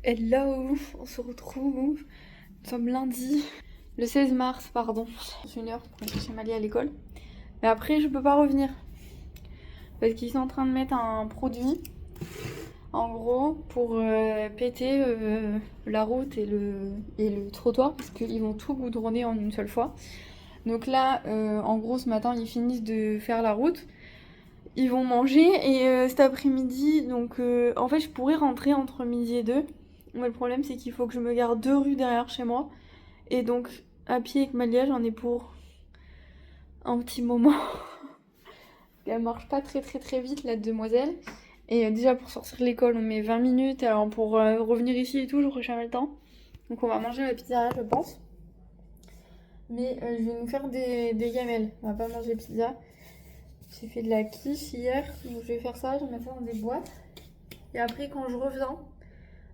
Hello, on se retrouve. Nous sommes lundi, le 16 mars, pardon. J'ai 1 heure pour aller chercher Mali à l'école. Mais après, je peux pas revenir. Parce qu'ils sont en train de mettre un produit, en gros, pour péter la route et le trottoir. Parce qu'ils vont tout goudronner en une seule fois. Donc là, en gros, ce matin, ils finissent de faire la route. Ils vont manger et cet après-midi, donc en fait, je pourrais rentrer entre midi et 2. Mais le problème, c'est qu'il faut que je me garde 2 rues derrière chez moi. Et donc, à pied avec Malia, j'en ai pour un petit moment. Elle marche pas très vite, la demoiselle. Et déjà, pour sortir de l'école, on met 20 minutes. Alors, pour revenir ici et tout, j'aurai jamais le temps. Donc, on va manger à la pizzeria, je pense. Mais je vais nous faire des gamelles. On va pas manger pizza. J'ai fait de la quiche hier. Donc, je vais faire ça. Je vais mettre ça dans des boîtes. Et après, quand je reviens,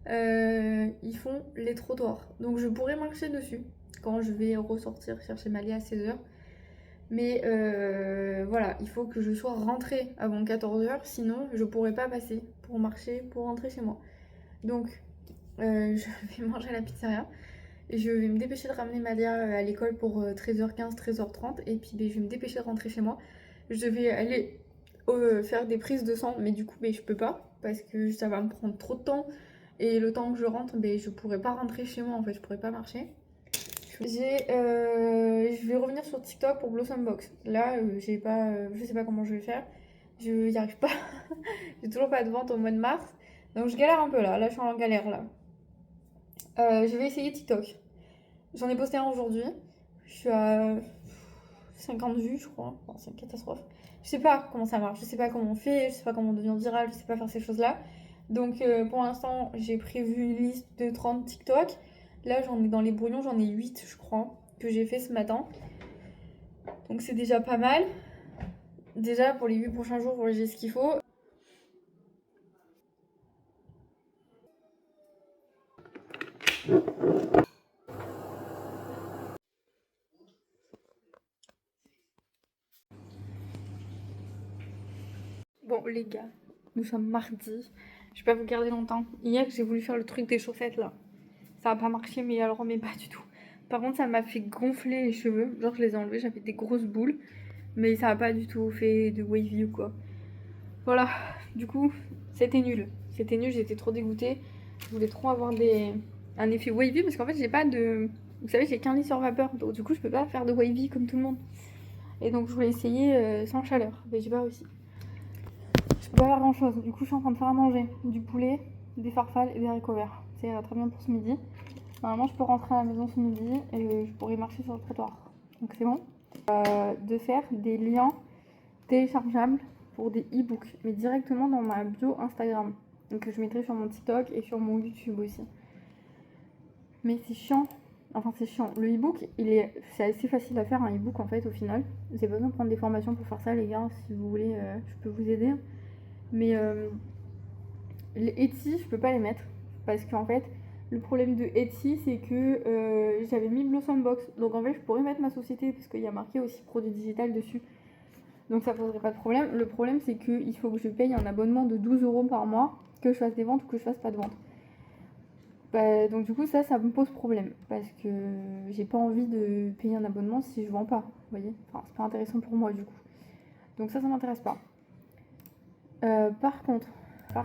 ils font les trottoirs. Donc je pourrais marcher dessus quand je vais ressortir chercher Malia à 16h. Mais voilà, il faut que je sois rentrée avant 14h, sinon je pourrais pas passer pour marcher, pour rentrer chez moi. Donc je vais manger à la pizzeria. Je vais me dépêcher de ramener Malia à l'école pour 13h15, 13h30. Et puis je vais me dépêcher de rentrer chez moi. Je vais aller faire des prises de sang, mais du coup je peux pas parce que ça va me prendre trop de temps. Et le temps que je rentre, je pourrais pas rentrer chez moi en fait, je pourrais pas marcher. Je vais revenir sur TikTok pour Blossom Box. Là, je sais pas comment je vais faire. Je y arrive pas. J'ai toujours pas de vente au mois de mars. Donc je galère un peu là. Là, je suis en galère là. Je vais essayer TikTok. J'en ai posté un aujourd'hui. Je suis à 50 vues, je crois. Bon, c'est une catastrophe. Je sais pas comment ça marche. Je sais pas comment on fait. Je sais pas comment on devient viral. Je sais pas faire ces choses-là. Donc pour l'instant, j'ai prévu une liste de 30 TikTok. Là, j'en ai dans les brouillons, j'en ai 8, je crois, que j'ai fait ce matin. Donc c'est déjà pas mal. Déjà, pour les 8 prochains jours, j'ai ce qu'il faut. Bon, les gars, nous sommes mardi. Je vais pas vous garder longtemps. Hier, j'ai voulu faire le truc des chaussettes, là. Ça a pas marché, mais elle remet pas du tout. Par contre, ça m'a fait gonfler les cheveux. Genre, je les ai enlevés, j'avais des grosses boules. Mais ça a pas du tout fait de wavy ou quoi. Voilà, du coup, c'était nul. C'était nul, j'étais trop dégoûtée. Je voulais trop avoir un effet wavy parce qu'en fait, j'ai pas de. Vous savez, j'ai qu'un lit sur vapeur. Donc, du coup, je peux pas faire de wavy comme tout le monde. Et donc, je voulais essayer sans chaleur. Mais j'ai pas réussi. Je peux pas faire grand chose. Du coup, je suis en train de faire à manger du poulet, des farfales et des haricots verts. C'est très bien pour ce midi. Normalement, je peux rentrer à la maison ce midi et je pourrais marcher sur le trottoir. Donc, c'est bon. De faire des liens téléchargeables pour des e-books, mais directement dans ma bio Instagram. Donc je mettrai sur mon TikTok et sur mon YouTube aussi. Mais c'est chiant. Enfin c'est chiant. Le e-book, c'est assez facile à faire un e-book en fait au final. Vous avez pas besoin de prendre des formations pour faire ça les gars. Si vous voulez, je peux vous aider. Mais les Etsy, je peux pas les mettre parce qu'en fait le problème de Etsy c'est que j'avais mis Blossom Box. Donc en fait je pourrais mettre ma société parce qu'il y a marqué aussi produit digital dessus. Donc ça poserait pas de problème. Le problème c'est qu'il faut que je paye un abonnement de 12 € par mois, que je fasse des ventes ou que je fasse pas de ventes. Donc du coup ça me pose problème parce que j'ai pas envie de payer un abonnement si je vends pas, vous voyez. Enfin c'est pas intéressant pour moi du coup. Donc ça m'intéresse pas. Par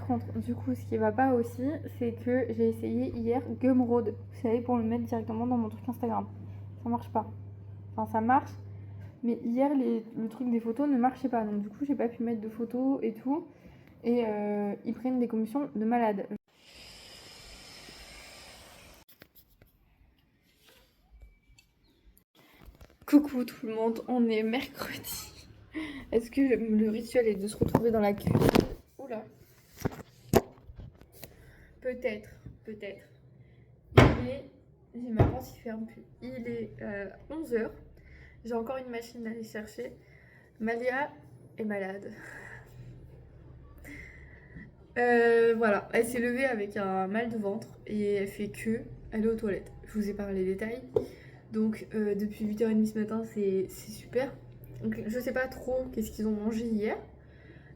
contre, du coup ce qui va pas aussi c'est que j'ai essayé hier Gumroad. Vous savez, pour le mettre directement dans mon truc Instagram. Ça marche pas. Enfin ça marche. Mais hier, le truc des photos ne marchait pas. Donc du coup, j'ai pas pu mettre de photos et tout. Et ils prennent des commissions de malade. Coucou tout le monde, on est mercredi. Est-ce que le rituel est de se retrouver dans la cuisine? Oula. Peut-être. J'ai ma porte qui ferme plus. Il est 11h. J'ai encore une machine à aller chercher. Malia est malade. Voilà, elle s'est levée avec un mal de ventre et elle fait que aller aux toilettes. Je vous ai parlé des détails. Donc depuis 8h30 ce matin, c'est super. Donc je sais pas trop qu'est-ce qu'ils ont mangé hier.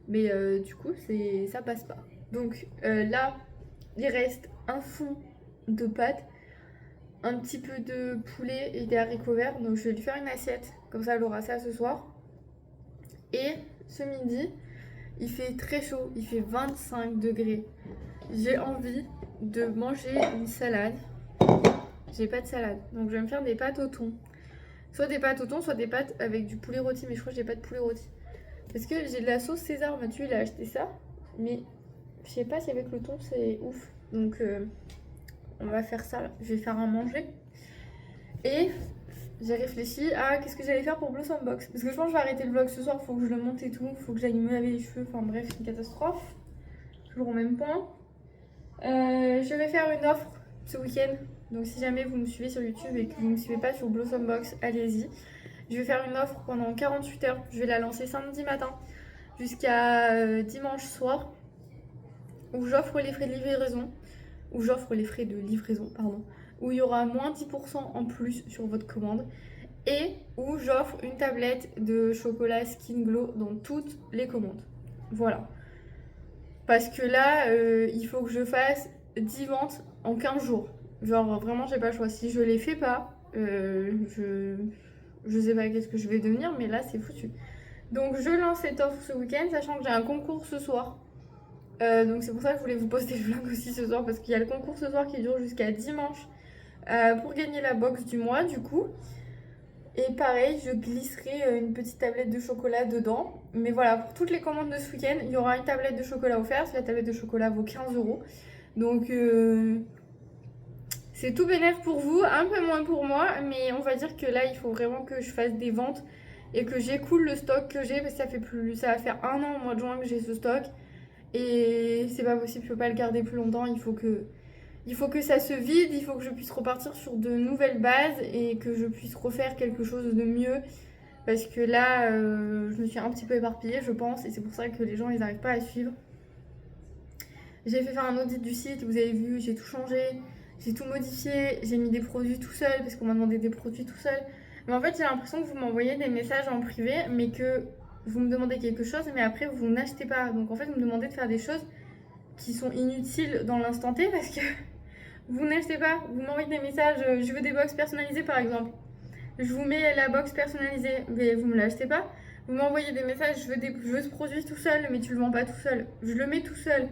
Mais du coup, ça passe pas. Donc là, il reste un fond de pâte, un petit peu de poulet et des haricots verts. Donc je vais lui faire une assiette, comme ça elle aura ça ce soir. Et ce midi, il fait très chaud, il fait 25 degrés. J'ai envie de manger une salade. J'ai pas de salade, donc je vais me faire des pâtes au thon. Soit des pâtes au thon, soit des pâtes avec du poulet rôti, mais je crois que j'ai pas de poulet rôti. Parce que j'ai de la sauce César, Mathieu il a acheté ça, mais je sais pas si avec le thon c'est ouf. Donc on va faire ça, je vais faire un manger. Et j'ai réfléchi à qu'est-ce que j'allais faire pour Blossom Box. Parce que je pense que je vais arrêter le vlog ce soir, faut que je le monte et tout, faut que j'aille me laver les cheveux, enfin bref, c'est une catastrophe. Toujours au même point. Je vais faire une offre ce week-end. Donc si jamais vous me suivez sur YouTube et que vous ne me suivez pas sur Blossom Box, allez-y. Je vais faire une offre pendant 48 heures. Je vais la lancer samedi matin jusqu'à dimanche soir. Où j'offre les frais de livraison. Où il y aura moins 10% en plus sur votre commande. Et où j'offre une tablette de chocolat Skin Glow dans toutes les commandes. Voilà. Parce que là, il faut que je fasse 10 ventes en 15 jours. Genre, vraiment, j'ai pas le choix. Si je les fais pas, je sais pas qu'est-ce que je vais devenir, mais là, c'est foutu. Donc, je lance cette offre ce week-end, sachant que j'ai un concours ce soir. Donc, c'est pour ça que je voulais vous poster le vlog aussi ce soir, parce qu'il y a le concours ce soir qui dure jusqu'à dimanche pour gagner la box du mois, du coup. Et pareil, je glisserai une petite tablette de chocolat dedans. Mais voilà, pour toutes les commandes de ce week-end, il y aura une tablette de chocolat offerte. La tablette de chocolat vaut 15 €. Donc c'est tout bénef pour vous, un peu moins pour moi. Mais on va dire que là, il faut vraiment que je fasse des ventes et que j'écoule le stock que j'ai. Parce que ça va faire 1 an au mois de juin que j'ai ce stock. Et c'est pas possible, je peux pas le garder plus longtemps. Il faut que ça se vide, il faut que je puisse repartir sur de nouvelles bases et que je puisse refaire quelque chose de mieux. Parce que là, je me suis un petit peu éparpillée, je pense, et c'est pour ça que les gens, ils n'arrivent pas à suivre. J'ai fait faire un audit du site, vous avez vu, j'ai tout changé, j'ai tout modifié, j'ai mis des produits tout seul, parce qu'on m'a demandé des produits tout seul. Mais en fait, j'ai l'impression que vous m'envoyez des messages en privé, mais que vous me demandez quelque chose, mais après, vous n'achetez pas. Donc en fait, vous me demandez de faire des choses qui sont inutiles dans l'instant T, parce que vous n'achetez pas, vous m'envoyez des messages, je veux des box personnalisées par exemple. Je vous mets la box personnalisée, mais vous me l'achetez pas. Vous m'envoyez des messages, je veux ce produit tout seul, mais tu le vends pas tout seul. Je le mets tout seul.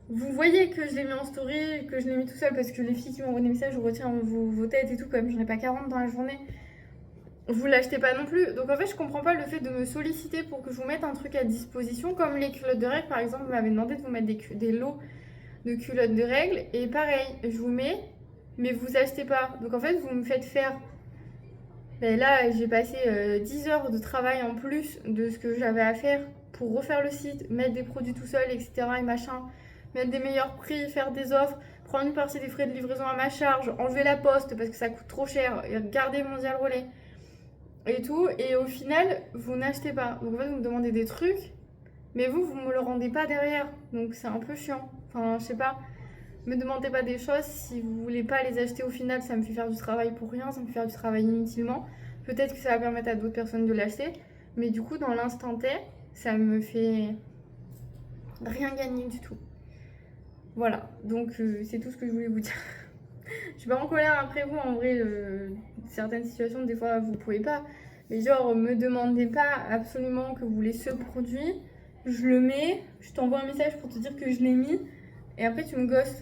Vous voyez que je l'ai mis en story, que je l'ai mis tout seul parce que les filles qui m'envoient des messages, je retiens vos têtes et tout, comme j'en ai pas 40 dans la journée. Vous l'achetez pas non plus. Donc en fait, je comprends pas le fait de me solliciter pour que je vous mette un truc à disposition, comme les culottes de règles par exemple. Vous m'avez demandé de vous mettre des lots de culottes de règles. Et pareil, je vous mets, mais vous achetez pas. Donc en fait, vous me faites faire. Et là, j'ai passé 10 heures de travail en plus de ce que j'avais à faire pour refaire le site, mettre des produits tout seul, etc. et machin, mettre des meilleurs prix, faire des offres, prendre une partie des frais de livraison à ma charge, enlever la poste parce que ça coûte trop cher, et garder Mondial Relais et tout. Et au final, vous n'achetez pas. Donc en fait, vous me demandez des trucs, mais vous me le rendez pas derrière. Donc c'est un peu chiant. Enfin, je sais pas. Me demandez pas des choses, si vous voulez pas les acheter au final, ça me fait faire du travail pour rien, ça me fait faire du travail inutilement. Peut-être que ça va permettre à d'autres personnes de l'acheter, mais du coup, dans l'instant T, ça me fait rien gagner du tout. Voilà, donc c'est tout ce que je voulais vous dire. Je suis pas en colère après vous, en vrai, certaines situations, des fois, vous pouvez pas. Mais genre, me demandez pas absolument que vous voulez ce produit, je le mets, je t'envoie un message pour te dire que je l'ai mis, et après tu me ghostes.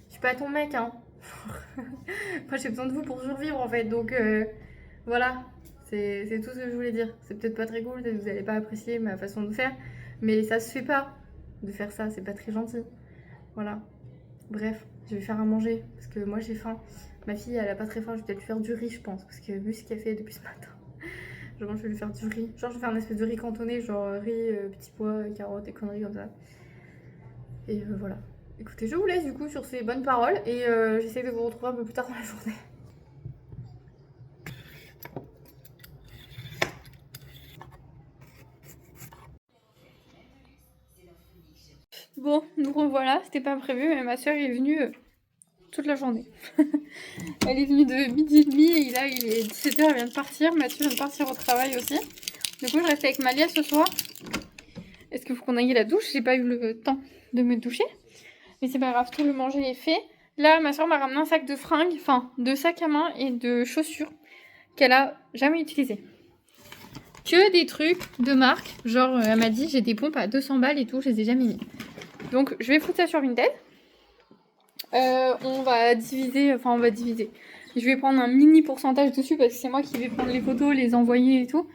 Je suis pas ton mec, hein. Moi, j'ai besoin de vous pour survivre, en fait. Donc, voilà. C'est tout ce que je voulais dire. C'est peut-être pas très cool, peut-être que vous allez pas apprécier ma façon de faire. Mais ça se fait pas de faire ça. C'est pas très gentil. Voilà. Bref, je vais faire à manger. Parce que moi, j'ai faim. Ma fille, elle a pas très faim. Je vais peut-être lui faire du riz, je pense. Parce que vu ce qu'elle fait depuis ce matin. Genre, je vais lui faire du riz. Genre, je vais faire un espèce de riz cantonné. Genre, riz, petits pois, carottes et conneries comme ça. Et voilà. Écoutez, je vous laisse du coup sur ces bonnes paroles et j'essaie de vous retrouver un peu plus tard dans la journée. Bon, nous revoilà, c'était pas prévu, mais ma soeur est venue toute la journée. Elle est venue de midi et demi et là il est 17 h, elle vient de partir. Mathieu vient de partir au travail aussi. Du coup, je reste avec Malia ce soir. Est-ce qu'il faut qu'on aille à la douche? J'ai pas eu le temps de me doucher. Mais c'est pas grave, tout le manger est fait. Là, ma soeur m'a ramené un sac de fringues, enfin, de sacs à main et de chaussures qu'elle a jamais utilisé. Que des trucs de marque. Genre, elle m'a dit, j'ai des pompes à 200 balles et tout, je les ai jamais mis. Donc, je vais foutre ça sur Vinted. On va diviser. Je vais prendre un mini pourcentage dessus parce que c'est moi qui vais prendre les photos, les envoyer et tout.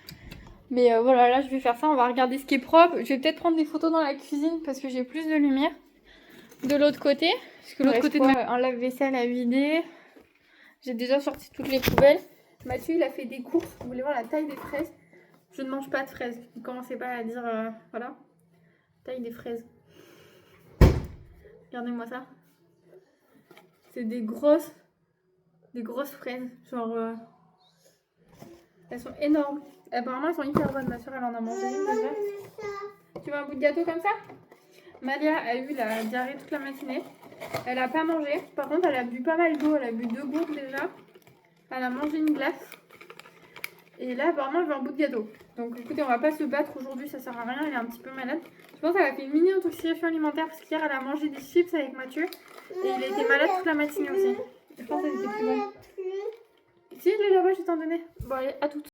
Mais voilà, là, je vais faire ça. On va regarder ce qui est propre. Je vais peut-être prendre des photos dans la cuisine parce que j'ai plus de lumière. De l'autre côté. Parce que l'autre côté, un lave-vaisselle à vider. J'ai déjà sorti toutes les poubelles. Mathieu, il a fait des courses. Vous voulez voir la taille des fraises? Je ne mange pas de fraises. Ne commencez pas à dire... voilà. Taille des fraises. Regardez-moi ça. C'est des grosses fraises. Genre... elles sont énormes. Apparemment, elles sont hyper bonnes. Ma soeur, elle en a mangé une déjà. Tu veux un bout de gâteau comme ça? Malia a eu la diarrhée toute la matinée. Elle a pas mangé. Par contre, elle a bu pas mal d'eau. Elle a bu 2 gourdes déjà. Elle a mangé une glace. Et là, apparemment, elle veut un bout de gâteau. Donc, écoutez, on va pas se battre aujourd'hui. Ça sert à rien. Elle est un petit peu malade. Je pense qu'elle a fait une mini intoxication alimentaire parce qu'hier, elle a mangé des chips avec Mathieu. Et il a été malade toute la matinée aussi. Je pense qu'elle était plus bonne. Si, je l'ai là-bas, je t'en donnais. Bon, allez, à toutes.